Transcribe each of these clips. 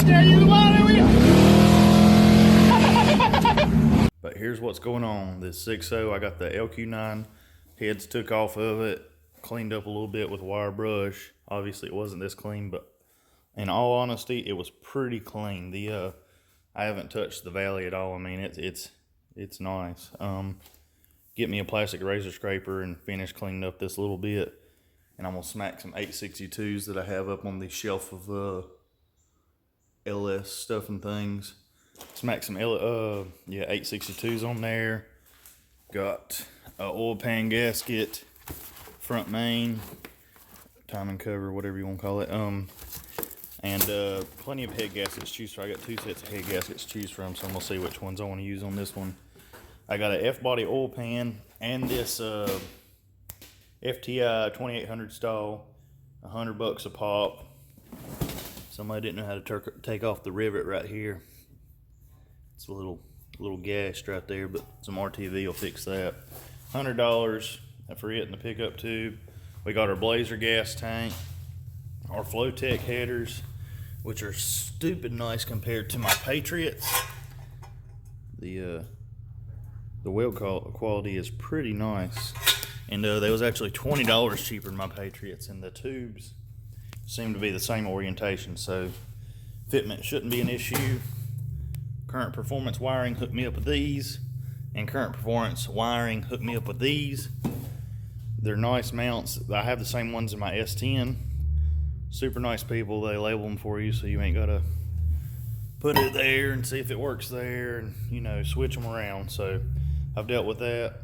dare you, But here's what's going on. This 6.0, I got the LQ9 heads took off of it, cleaned up a little bit with wire brush. Obviously it wasn't this clean, but in all honesty, it was pretty clean. I haven't touched the valley at all. I mean, it's nice. Get me a plastic razor scraper and finish cleaning up this little bit. And I'm gonna smack some 862s that I have up on the shelf of LS stuff and things. Smack some 862s on there. Got a oil pan gasket, front main, timing cover, whatever you want to call it. And plenty of head gaskets to choose from. I got 2 sets of head gaskets to choose from, so I'm gonna see which ones I want to use on this one. I got a F-body oil pan and this FTI 2800 stall, $100 a pop. Somebody didn't know how to take off the rivet right here. It's a little gashed right there, but some RTV will fix that. $100 for it in the pickup tube. We got our Blazer gas tank, our Flowtech headers, which are stupid nice compared to my Patriots. The weld quality is pretty nice, and they was actually $20 cheaper than my Patriots, and the tubes seem to be the same orientation, so fitment shouldn't be an issue. Current Performance wiring hooked me up with these, and Current Performance wiring hooked me up with these. They're nice mounts. I have the same ones in my S10. Super nice people. They label them for you, so you ain't gotta put it there and see if it works there, and you know, switch them around. So I've dealt with that.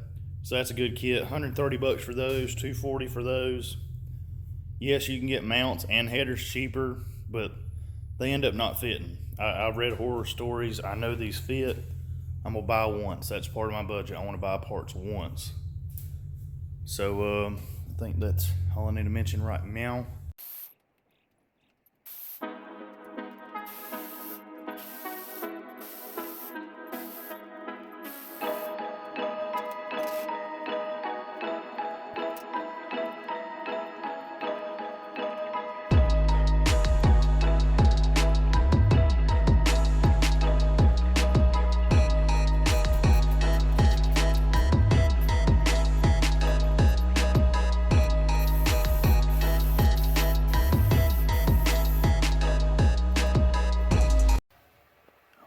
So that's a good kit. $130 for those, $240 for those. Yes, you can get mounts and headers cheaper, but they end up not fitting. I've read horror stories. I know these fit. I'm gonna buy once. That's part of my budget. I want to buy parts once. So I think that's all I need to mention right now.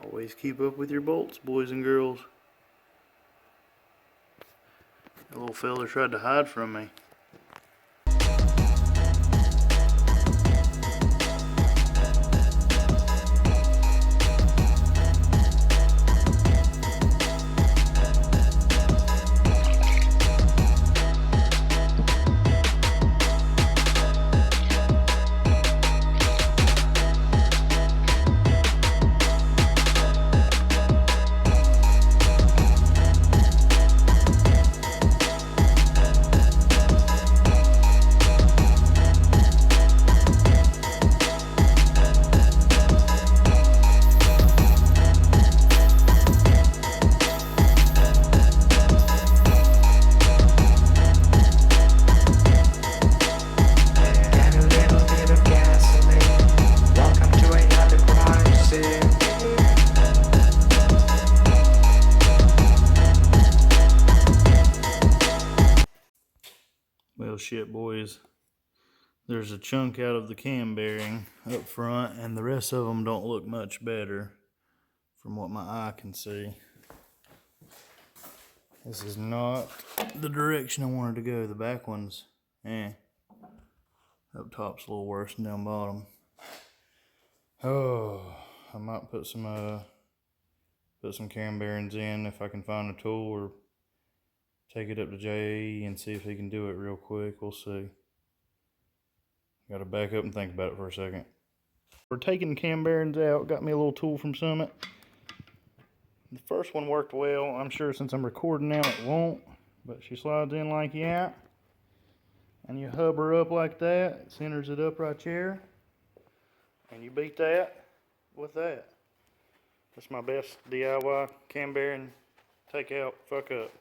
Always keep up with your bolts, boys and girls. That little fella tried to hide from me. Well, shit, boys. There's a chunk out of the cam bearing up front, and the rest of them don't look much better from what my eye can see. This is not the direction I wanted to go. The back one's, up top's a little worse than down bottom. Oh, I might put some cam bearings in if I can find a tool, or take it up to JAE and see if he can do it real quick. We'll see. Gotta back up and think about it for a second. We're taking cam bearings out. Got me a little tool from Summit. The first one worked well. I'm sure since I'm recording now it won't, but she slides in like that, and you hub her up like that. It centers it up right here, and you beat that with that. That's my best DIY cam bearing take out fuck up.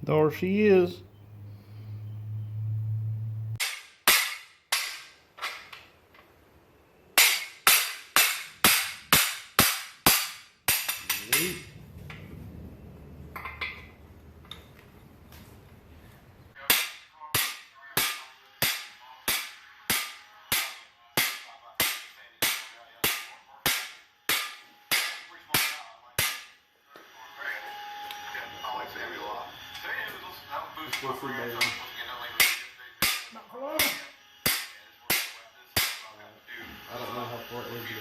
There she is. I don't know how far it is to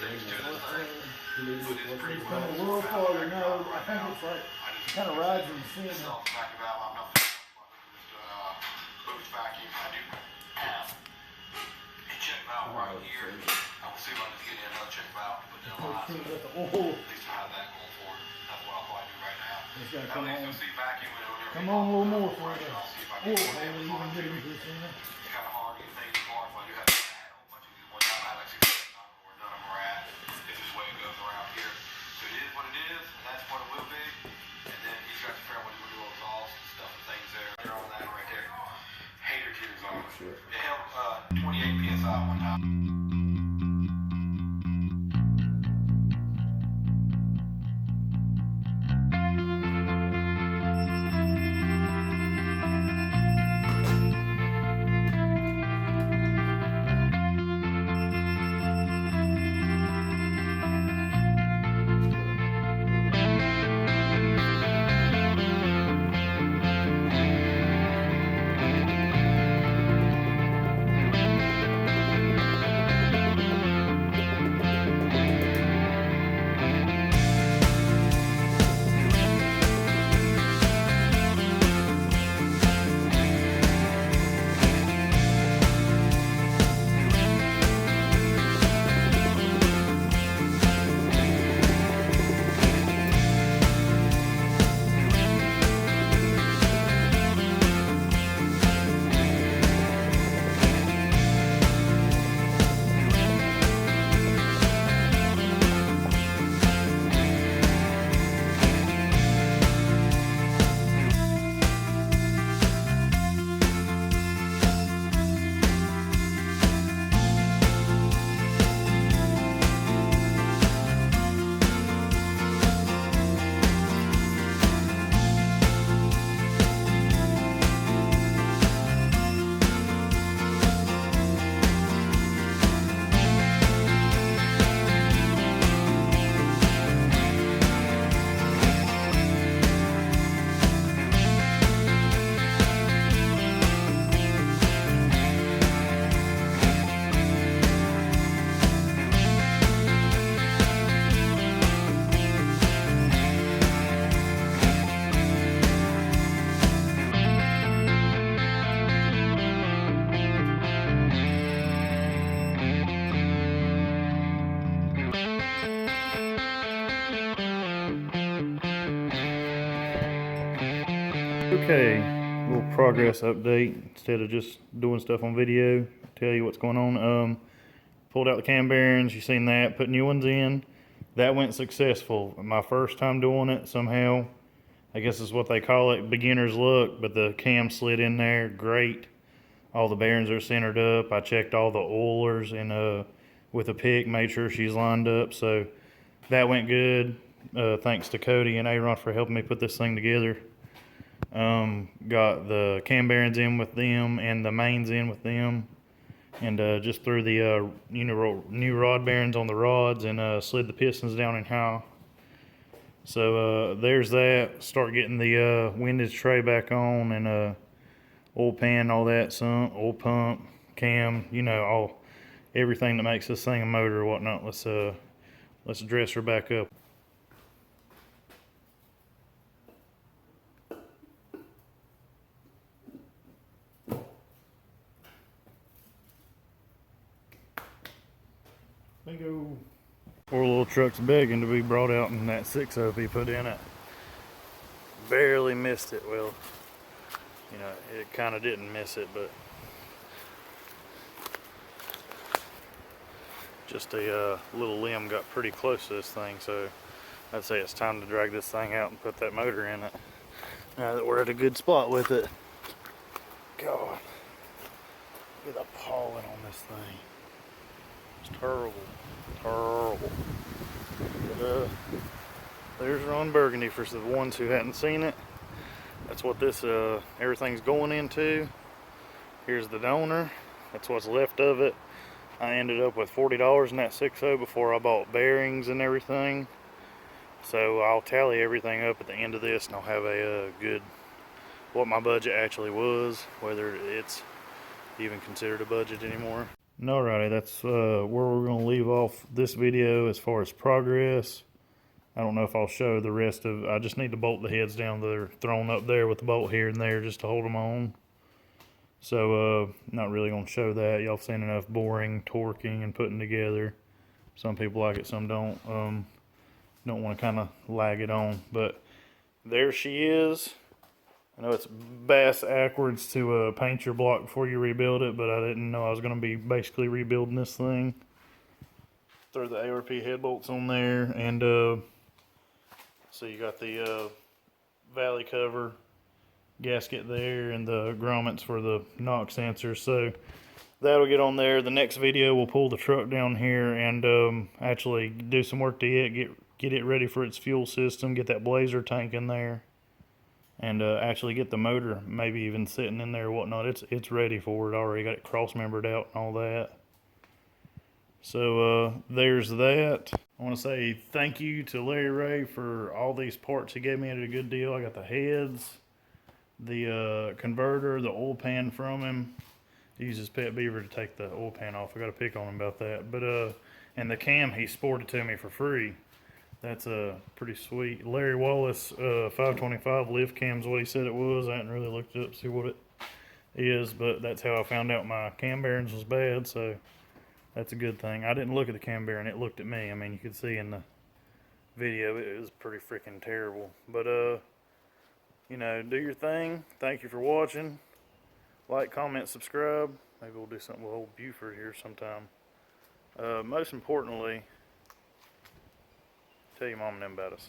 the It's come a little farther now. I think it's like, it kind of rides in the center. check valve right here. I will see if I can get in another check valve to put in a line. So Oh, at least I have that going for it. That's what I'll probably do right now. it's gotta Now come let's on. go see vacuum and whatever. Come on a little more for it. I'll see if I Oh, can I haven't even get into this center. It's kind of hard to get things apart if I do have to add a whole bunch of these one time. I have like 6 or none of them are at. This is the way it goes around here. So it is what it is, and that's what it will be. And then he's got to figure out what he's going to do with exhaust and stuff and things there. They're on that right there. Hater to exhaust. It held 28 psi one time. Okay, little progress update instead of just doing stuff on video. Tell you what's going on. Pulled out the cam bearings. You seen that? Put new ones in. That went successful. My first time doing it somehow. I guess is what they call it, beginner's luck. But the cam slid in there. Great. All the bearings are centered up. I checked all the oilers and with a pick, made sure she's lined up. So that went good. Thanks to Cody and Aaron for helping me put this thing together. Got the cam bearings in with them and the mains in with them, and just threw the new rod bearings on the rods and slid the pistons down in how. So there's that. Start getting the windage tray back on and oil pan, all that, sump, oil pump, cam, everything that makes this thing a motor or whatnot. Let's dress her back up. Bingo. Poor little truck's begging to be brought out, and that 6-0 be put in it. Barely missed it. Well, it kind of didn't miss it, but just a little limb got pretty close to this thing, so I'd say it's time to drag this thing out and put that motor in it. Now that we're at a good spot with it. God, look at the pollen on this thing. It's terrible, terrible. But, there's Ron Burgundy for the ones who hadn't seen it. That's what this everything's going into. Here's the donor. That's what's left of it. I ended up with $40 in that 6.0 before I bought bearings and everything. So I'll tally everything up at the end of this, and I'll have a good what my budget actually was, whether it's even considered a budget anymore. Alrighty, that's where we're gonna leave off this video as far as progress. I don't know if I'll show the rest of. I just need to bolt the heads down. They're thrown up there with the bolt here and there just to hold them on. So not really gonna show that. Y'all seen enough boring, torquing, and putting together. Some people like it, some don't. Don't want to kind of lag it on, but there she is. I know it's bass backwards to paint your block before you rebuild it, but I didn't know I was going to be basically rebuilding this thing. Throw the ARP head bolts on there, and so you got the valley cover gasket there, and the grommets for the knock sensors. So that'll get on there. The next video we'll pull the truck down here and actually do some work to it, get it ready for its fuel system, get that blazer tank in there, and actually get the motor maybe even sitting in there or whatnot. It's ready for it already. Got it cross-membered out and all that. So there's that. I want to say thank you to Larry Ray for all these parts he gave me at a good deal. I got the heads, the converter, the oil pan from him. He uses Pet Beaver to take the oil pan off. I got to pick on him about that. But and the cam he sported to me for free. That's pretty sweet. Larry Wallace 525 lift cam's what he said it was. I hadn't really looked it up to see what it is, but that's how I found out my cam bearings was bad, so that's a good thing. I didn't look at the cam bearing, it looked at me. I mean, you could see in the video it was pretty freaking terrible. But you know, do your thing. Thank you for watching. Like, comment, subscribe. Maybe we'll do something with old Buford here sometime. Most importantly, tell your mom and them about us.